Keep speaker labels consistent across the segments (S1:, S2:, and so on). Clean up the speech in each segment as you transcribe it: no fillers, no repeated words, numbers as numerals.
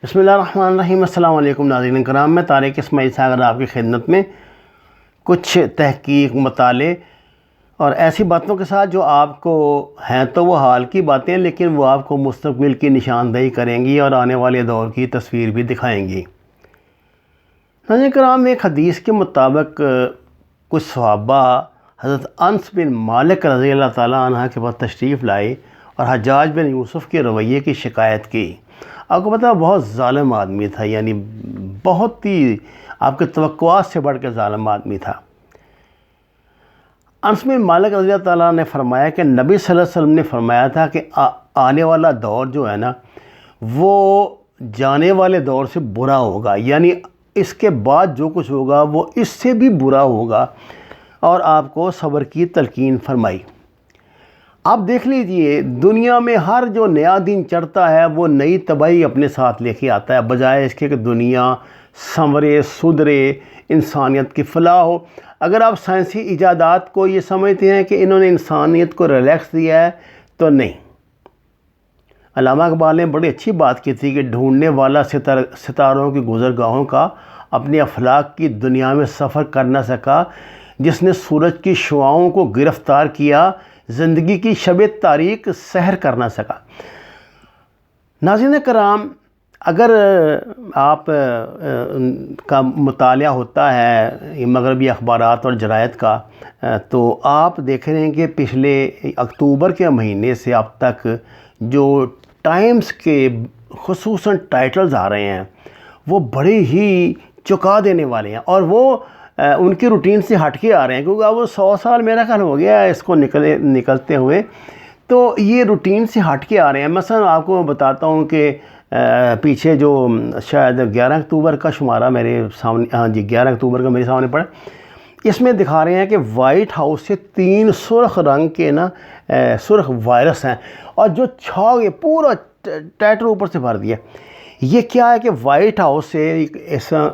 S1: بسم اللہ الرحمن الرحیم۔ السلام علیکم ناظرین کرام، میں طارق اسماعیل ساگر آپ کی خدمت میں کچھ تحقیق، مطالعے اور ایسی باتوں کے ساتھ جو آپ کو ہیں تو وہ حال کی باتیں، لیکن وہ آپ کو مستقبل کی نشاندہی کریں گی اور آنے والے دور کی تصویر بھی دکھائیں گی۔ ناظرین کرام، ایک حدیث کے مطابق کچھ صحابہ حضرت انس بن مالک رضی اللہ تعالیٰ عنہ کے پاس تشریف لائے اور حجاج بن یوسف کے رویے کی شکایت کی۔ آپ کو پتہ بہت ظالم آدمی تھا، یعنی بہت ہی آپ کے توقعات سے بڑھ کے ظالم آدمی تھا۔ انس بن مالک رضی اللہ تعالیٰ نے فرمایا کہ نبی صلی اللہ علیہ وسلم نے فرمایا تھا کہ آنے والا دور جو ہے نا وہ جانے والے دور سے برا ہوگا، یعنی اس کے بعد جو کچھ ہوگا وہ اس سے بھی برا ہوگا، اور آپ کو صبر کی تلقین فرمائی۔ آپ دیکھ لیجئے، دنیا میں ہر جو نیا دن چڑھتا ہے وہ نئی تباہی اپنے ساتھ لے کے آتا ہے، بجائے اس کے کہ دنیا سنورے، سدھرے، انسانیت کی فلاح ہو۔ اگر آپ سائنسی ایجادات کو یہ سمجھتے ہیں کہ انہوں نے انسانیت کو ریلیکس دیا ہے تو نہیں۔ علامہ اقبال نے بڑی اچھی بات کی تھی کہ ڈھونڈنے والا ستاروں کی گزرگاہوں کا اپنے افلاک کی دنیا میں سفر کر نہ سکا، جس نے سورج کی شعاؤں کو گرفتار کیا، زندگی کی شب تاریک سحر کر نہ سکا۔ ناظرین کرام، اگر آپ کا مطالعہ ہوتا ہے مغربی اخبارات اور جرائد کا، تو آپ دیکھ رہے ہیں کہ پچھلے اکتوبر کے مہینے سے اب تک جو ٹائمز کے خصوصاً ٹائٹلز آ رہے ہیں وہ بڑے ہی چکا دینے والے ہیں، اور وہ ان کی روٹین سے ہٹ کے آ رہے ہیں، کیونکہ اب وہ 100 سال میرا خیال ہو گیا ہے اس کو نکلتے ہوئے، تو یہ روٹین سے ہٹ کے آ رہے ہیں۔ مثلا آپ کو بتاتا ہوں کہ پیچھے جو شاید 11 اکتوبر کا شمارہ میرے سامنے، 11 اکتوبر کا میرے سامنے پڑا، اس میں دکھا رہے ہیں کہ وائٹ ہاؤس سے 3 سرخ رنگ کے سرخ وائرس ہیں، اور جو چھا گئے پورا ٹائٹل اوپر سے بھر دیا۔ یہ کیا ہے کہ وائٹ ہاؤس سے ایسا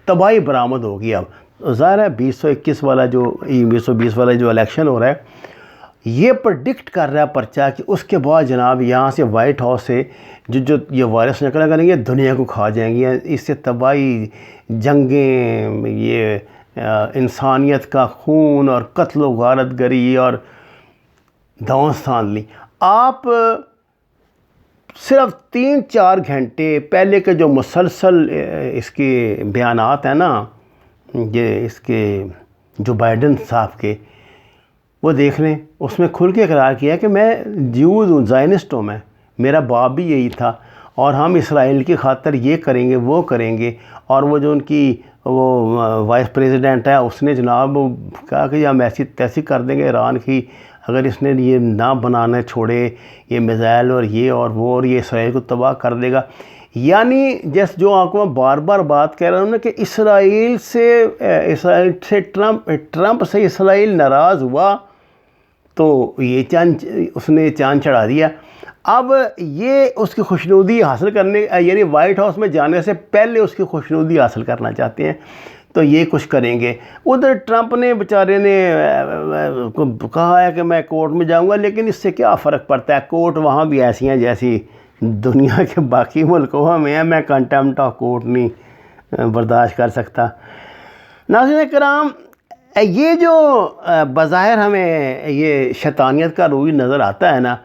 S1: تباہی برآمد ہوگی۔ اب ظاہر ہے 2021 والا جو 2020 والا جو الیکشن ہو رہا ہے یہ پرڈکٹ کر رہا ہے پرچہ کہ اس کے بعد جناب یہاں سے وائٹ ہاؤس سے جو یہ وائرس نکلا کریں گے دنیا کو کھا جائیں گے، اس سے تباہی، جنگیں، یہ انسانیت کا خون اور قتل و غارت گری اور دھوستان لی۔ آپ صرف 3-4 گھنٹے پہلے کے جو مسلسل اس کے بیانات ہیں نا، یہ اس کے جو بائیڈن صاحب کے، وہ دیکھ لیں، اس میں کھل کے اقرار کیا کہ میں جیوز ہوں، زائنسٹ ہوں، میرا باپ بھی یہی تھا، اور ہم اسرائیل کی خاطر یہ کریں گے وہ کریں گے۔ اور وہ جو ان کی وہ وائس پریزیڈنٹ ہے اس نے جناب کہا کہ ہم ایسی تیسی کر دیں گے ایران کی، اگر اس نے یہ نہ بنانا چھوڑے یہ میزائل اور یہ اور وہ، اور یہ اسرائیل کو تباہ کر دے گا۔ یعنی جو آپ کو میں بار بار بات کہہ رہا ہوں نا کہ اسرائیل سے ٹرمپ سے اسرائیل ناراض ہوا تو یہ اس نے چاند چڑھا دیا۔ اب یہ اس کی خوشنودی حاصل کرنے، یعنی وائٹ ہاؤس میں جانے سے پہلے اس کی خوشنودی حاصل کرنا چاہتے ہیں، تو یہ کچھ کریں گے۔ ادھر ٹرمپ نے بیچارے نے کہا ہے کہ میں کورٹ میں جاؤں گا، لیکن اس سے کیا فرق پڑتا ہے، کورٹ وہاں بھی ایسی ہیں جیسی دنیا کے باقی ملکوں میں ہیں۔ میں کنٹمپٹ آف کورٹ نہیں برداشت کر سکتا۔ ناظرین کرام، یہ جو بظاہر ہمیں یہ شیطانیت کا روی نظر آتا ہے نا،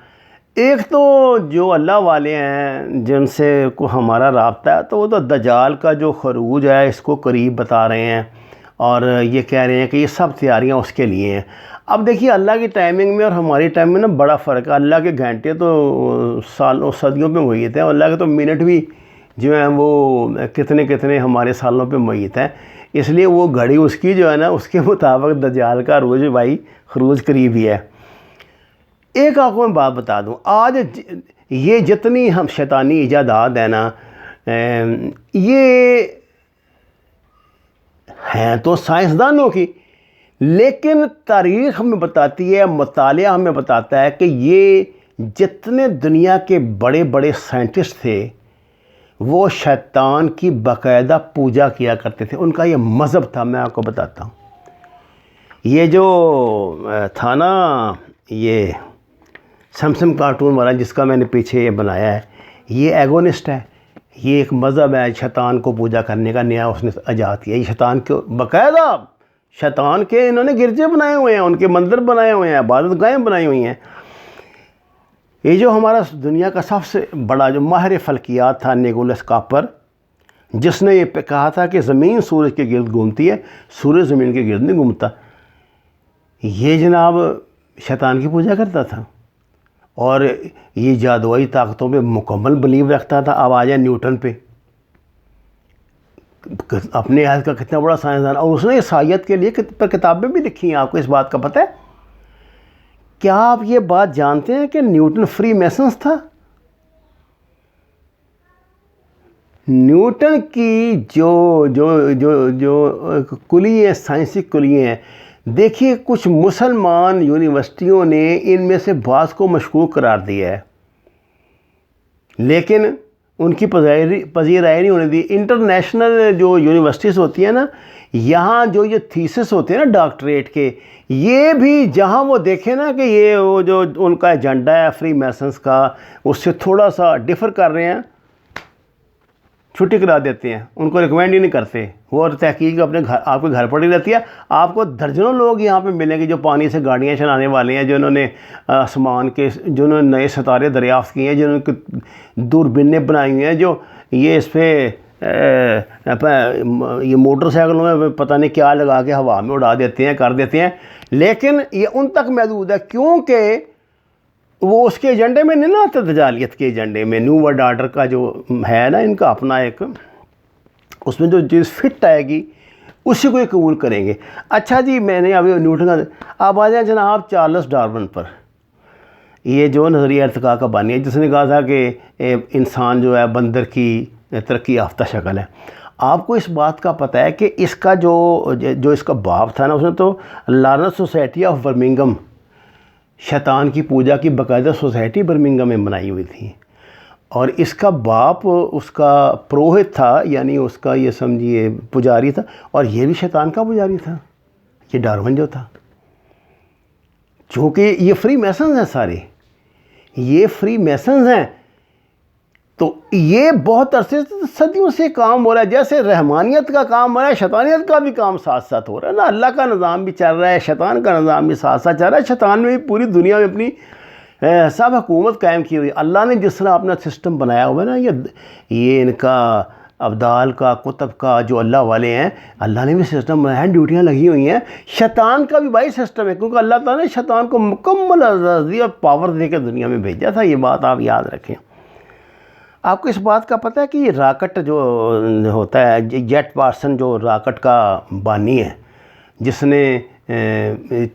S1: ایک تو جو اللہ والے ہیں جن سے کو ہمارا رابطہ ہے، تو وہ تو دجال کا جو خروج ہے اس کو قریب بتا رہے ہیں، اور یہ کہہ رہے ہیں کہ یہ سب تیاریاں اس کے لیے ہیں۔ اب دیکھیے اللہ کی ٹائمنگ میں اور ہماری ٹائم میں نا بڑا فرق ہے۔ اللہ کے گھنٹے تو سالوں صدیوں پہ محیط ہیں، اور اللہ کے تو منٹ بھی جو ہیں وہ کتنے ہمارے سالوں پہ محیط ہیں، اس لیے وہ گھڑی اس کی جو ہے نا اس کے مطابق دجال کا خروج قریب ہی ہے۔ ایک آپ کو میں بات بتا دوں، آج یہ جتنی ہم شیطانی ایجادات ہیں نا، یہ ہیں تو سائنسدانوں کی، لیکن تاریخ ہمیں بتاتی ہے، مطالعہ ہمیں بتاتا ہے کہ یہ جتنے دنیا کے بڑے بڑے سائنٹسٹ تھے وہ شیطان کی باقاعدہ پوجا کیا کرتے تھے، ان کا یہ مذہب تھا۔ میں آپ کو بتاتا ہوں، یہ جو تھا نا یہ سمسم کارٹون والا جس کا میں نے پیچھے یہ بنایا ہے، یہ ایگونسٹ ہے، یہ ایک مذہب ہے شیطان کو پوجا کرنے کا، نیا اس نے ایجاد کیا. یہ شیطان کو باقاعدہ شیطان کے انہوں نے گرجے بنائے ہوئے ہیں، ان کے مندر بنائے ہوئے ہیں، عبادت گاہیں بنائی ہوئی ہیں. یہ جو ہمارا دنیا کا سب سے بڑا جو ماہر فلکیات تھا نیکولس کاپر، جس نے یہ کہا تھا کہ زمین سورج کے گرد گھومتی ہے، سورج زمین کے گرد نہیں گھومتا، یہ جناب شیطان کی پوجا کرتا تھا اور یہ جادوئی طاقتوں پہ مکمل بلیو رکھتا تھا. اب آ جائیں نیوٹن پہ، اپنے عہد کا کتنا بڑا سائنسدان، اور اس نے عیسائیت کے لیے کتابیں بھی لکھی ہیں. آپ کو اس بات کا پتہ ہے؟ کیا آپ یہ بات جانتے ہیں کہ نیوٹن فری میسنس تھا؟ نیوٹن کی جو کلیے سائنسی کلیے ہیں، دیکھیے کچھ مسلمان یونیورسٹیوں نے ان میں سے بعض کو مشکوک قرار دیا ہے، لیکن ان کی پذیرائی نہیں ہونے دی. انٹرنیشنل جو یونیورسٹیز ہوتی ہیں نا، یہاں جو یہ تھیسس ہوتے ہیں نا ڈاکٹریٹ کے، یہ بھی جہاں وہ دیکھیں نا کہ یہ وہ جو ان کا ایجنڈا ہے فری میسنس کا، اس سے تھوڑا سا ڈفر کر رہے ہیں، چھٹی کرا دیتے ہیں، ان کو ریکمینڈ ہی نہیں کرتے. وہ تحقیق اپنے گھر آپ کے گھر پر ہی رہتی ہے. آپ کو درجنوں لوگ یہاں پہ ملیں گے جو پانی سے گاڑیاں چلانے والے ہیں، جنہوں نے آسمان کے، جنہوں نے نئے ستارے دریافت کیے ہیں، جنہوں نے دوربینیں بنائی ہوئی ہیں، جو یہ اس پہ یہ موٹر سائیکلوں میں پتہ نہیں کیا لگا کے ہوا میں اڑا دیتے ہیں، کر دیتے ہیں. لیکن یہ ان تک محدود ہے، کیونکہ وہ اس کے ایجنڈے میں نہیں نا آتا. دجالیت کے ایجنڈے میں نیو ورلڈ آرڈر کا جو ہے نا ان کا اپنا ایک، اس میں جو چیز فٹ آئے گی اسی کو یہ قبول کریں گے. اچھا جی، میں نے ابھی نیوٹن کا، اب آ جائیں جناب چارلس ڈارون پر. یہ جو نظریہ ارتقاء کا بانی ہے، جس نے کہا تھا کہ انسان جو ہے بندر کی ترقی یافتہ شکل ہے. آپ کو اس بات کا پتہ ہے کہ اس کا جو اس کا باپ تھا نا، اس نے تو لارنس سوسائٹی آف برمنگم، شیطان کی پوجا کی باقاعدہ سوسائٹی برمنگم میں بنائی ہوئی تھی، اور اس کا باپ اس کا پروہت تھا، یعنی اس کا یہ سمجھیے پجاری تھا، اور یہ بھی شیطان کا پجاری تھا، یہ ڈارون جو تھا. چونکہ یہ فری میسنز ہیں، سارے یہ فری میسنز ہیں، تو یہ بہت عرصے صدیوں سے کام ہو رہا ہے. جیسے رحمانیت کا کام ہو رہا ہے، شیطانیت کا بھی کام ساتھ ساتھ ہو رہا ہے نا. اللہ کا نظام بھی چل رہا ہے، شیطان کا نظام بھی ساتھ ساتھ چل رہا ہے. شیطان نے بھی پوری دنیا میں اپنی سب حکومت قائم کی ہوئی. اللہ نے جس طرح اپنا سسٹم بنایا ہوا ہے نا، یہ ان کا ابدال کا، کتب کا، جو اللہ والے ہیں، اللہ نے بھی سسٹم بنایا ہے، ڈیوٹیاں لگی ہوئی ہیں. شیطان کا بھی بھائی سسٹم ہے، کیونکہ اللہ تعالیٰ نے شیطان کو مکمل آزادی اور پاور دے کے دنیا میں بھیجا تھا. یہ بات آپ یاد رکھیں. آپ کو اس بات کا پتہ ہے کہ یہ راکٹ جو ہوتا ہے، جیٹ پارسن جو راکٹ کا بانی ہے، جس نے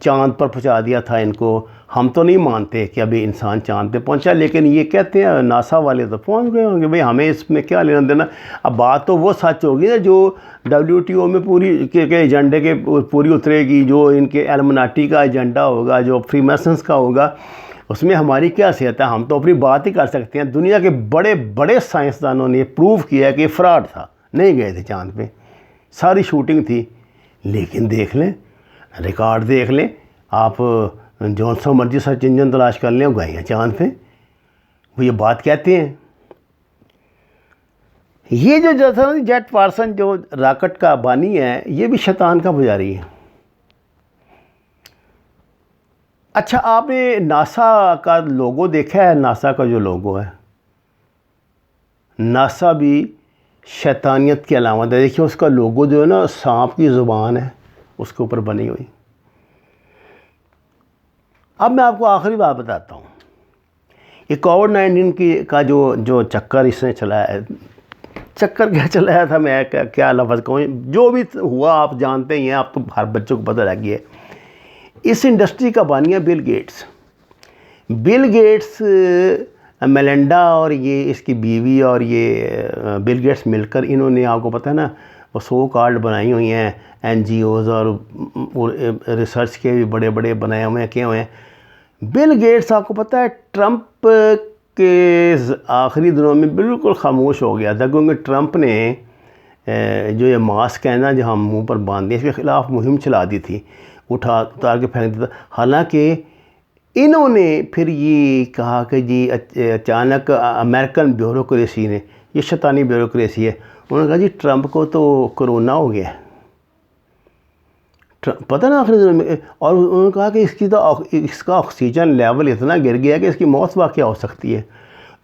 S1: چاند پر پہنچا دیا تھا ان کو، ہم تو نہیں مانتے کہ ابھی انسان چاند پہ پہنچا، لیکن یہ کہتے ہیں ناسا والے تو پہنچ گئے ہوں گے. بھئی ہمیں اس میں کیا لینا دینا. اب بات تو وہ سچ ہوگی نا جو WTO میں پوری کے ایجنڈے کے پوری اترے گی، جو ان کے ایلمناٹی کا ایجنڈا ہوگا، جو فری میسنس کا ہوگا، اس میں ہماری کیا حیثیت ہے. ہم تو اپنی بات ہی کر سکتے ہیں. دنیا کے بڑے بڑے سائنسدانوں نے پروف کیا کہ یہ فراڈ تھا، نہیں گئے تھے چاند پہ، ساری شوٹنگ تھی. لیکن دیکھ لیں، ریکارڈ دیکھ لیں آپ، جون سا مرضی سرچ انجن تلاش کر لیں، وہ گئے ہیں چاند پہ. وہ یہ بات کہتے ہیں. یہ جو جیسا جیٹ پارسن جو راکٹ کا بانی ہے، یہ بھی شیطان کا پجاری ہے. اچھا، آپ نے ناسا کا لوگو دیکھا ہے؟ ناسا کا جو لوگو ہے، ناسا بھی شیطانیت کی علامت ہے. دیکھیے اس کا لوگو جو ہے نا، سانپ کی زبان ہے اس کے اوپر بنی ہوئی. اب میں آپ کو آخری بات بتاتا ہوں. یہ کووڈ-19 کا جو چکر اس نے چلایا ہے، چکر کیا چلایا تھا، میں کیا لفظ کہوں، جو بھی ہوا آپ جانتے ہی ہیں، آپ تو ہر بچوں کو پتہ لگ گیا ہے. اس انڈسٹری کا بانی ہے بل گیٹس، میلنڈا اور یہ اس کی بیوی، اور یہ بل گیٹس مل کر انہوں نے، آپ کو پتہ ہے نا، وہ سو کارڈ بنائی ہوئی ہیں NGOs، اور ریسرچ کے بھی بڑے بڑے بنائے ہوئے ہیں، کیے ہوئے ہیں. بل گیٹس آپ کو پتہ ہے ٹرمپ کے آخری دنوں میں بالکل خاموش ہو گیا تھا، کیونکہ ٹرمپ نے جو یہ ماسک ہے نا جو ہم منہ پر باندھتے ہیں، اس کے خلاف مہم چلا دی تھی، اتار کے پھینک دیتا. حالانکہ انہوں نے پھر یہ کہا کہ جی اچانک امریکن بیوروکریسی نے یہ شیطانی بیوروکریسی ہے. انہوں نے کہا جی ٹرمپ کو تو کرونا ہو گیا ہے, پتہ نا آخری دنوں میں, اور انہوں نے کہا کہ اس کا آکسیجن لیول اتنا گر گیا کہ اس کی موت واقع ہو سکتی ہے.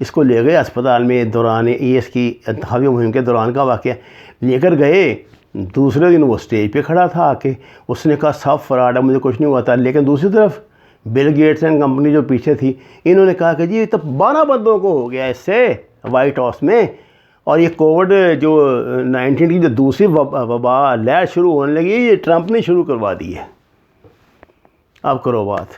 S1: اس کو لے گئے اسپتال میں دوران اس کی انتخابی مہم کے دوران کا واقعہ, لے کر گئے. دوسرے دن وہ اسٹیج پہ کھڑا تھا کہ اس نے کہا سب فراڈ ہے, مجھے کچھ نہیں ہوا تھا. لیکن دوسری طرف بل گیٹس اینڈ کمپنی جو پیچھے تھی, انہوں نے کہا کہ جی تو 12 بندوں کو ہو گیا اس سے وائٹ ہاؤس میں, اور یہ کووڈ جو 19 کی جو دوسری وبا لہر شروع ہونے لگی یہ ٹرمپ نے شروع کروا دی ہے. اب کرو بات.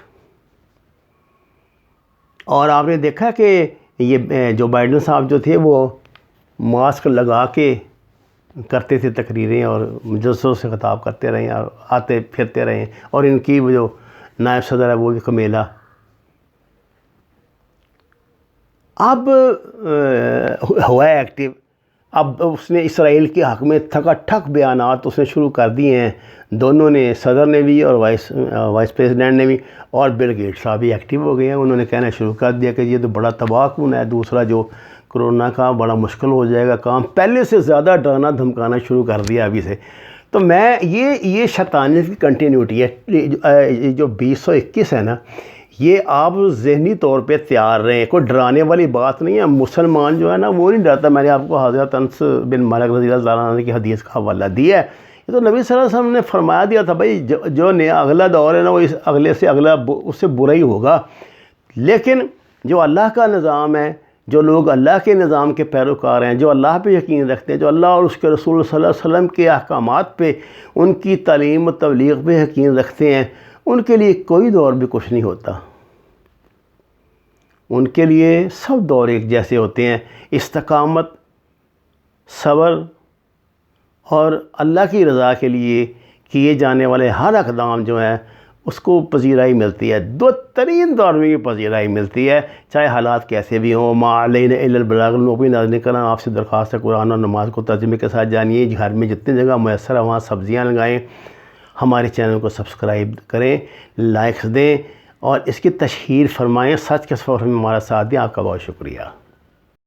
S1: اور آپ نے دیکھا کہ یہ جو بائیڈن صاحب جو تھے وہ ماسک لگا کے کرتے تھے تقریریں, اور مجلسوں سے خطاب کرتے رہے اور آتے پھرتے رہے, اور ان کی وہ جو نائب صدر ہے وہ بھی کمیلا. اب ہوا ہے ایکٹیو. اب اس نے اسرائیل کے حق میں تھکا ٹھک بیانات اس نے شروع کر دیے ہیں, دونوں نے, صدر نے بھی اور وائس پریزیڈنٹ نے بھی, اور بل گیٹس صاحب بھی ایکٹیو ہو گئے ہیں. انہوں نے کہنا شروع کر دیا کہ یہ تو بڑا تباہ کن ہے, دوسرا جو کرونا کا بڑا مشکل ہو جائے گا کام, پہلے سے زیادہ ڈرانا دھمکانا شروع کر دیا ابھی سے. تو میں یہ شیطانیت کی کنٹینیوٹی ہے. جو 2021 ہے نا, یہ آپ ذہنی طور پہ تیار رہیں, کوئی ڈرانے والی بات نہیں ہے. مسلمان جو ہے نا وہ نہیں ڈرتا. میں نے آپ کو حضرت انس بن مالک رضی اللہ عنہ کی حدیث کا حوالہ دیا ہے. یہ تو نبی صلی اللہ علیہ وسلم نے فرمایا دیا تھا بھائی جو نیا اگلا دور ہے نا وہ اس اگلے سے اگلا اس سے برا ہی ہوگا. لیکن جو اللہ کا نظام ہے, جو لوگ اللہ کے نظام کے پیروکار ہیں, جو اللہ پہ یقین رکھتے ہیں, جو اللہ اور اس کے رسول صلی اللہ علیہ وسلم کے احکامات پہ, ان کی تعلیم و تبلیغ پہ یقین رکھتے ہیں, ان کے لیے کوئی دور بھی کچھ نہیں ہوتا. ان کے لیے سب دور ایک جیسے ہوتے ہیں. استقامت, صبر اور اللہ کی رضا کے لیے کیے جانے والے ہر اقدام جو ہیں اس کو پذیرائی ملتی ہے. دو ترین دور میں یہ پذیرائی ملتی ہے, چاہے حالات کیسے بھی ہوں. ما علینا الا البلاغ المبین. ناظرین کرام, آپ سے درخواست ہے قرآن اور نماز کو ترجمے کے ساتھ جانیے. گھر میں جتنی جگہ میسر ہے وہاں سبزیاں لگائیں, ہمارے چینل کو سبسکرائب کریں, لائکس دیں اور اس کی تشہیر فرمائیں. سچ کے سفر میں ہمارا ساتھ دیں. آپ کا بہت شکریہ.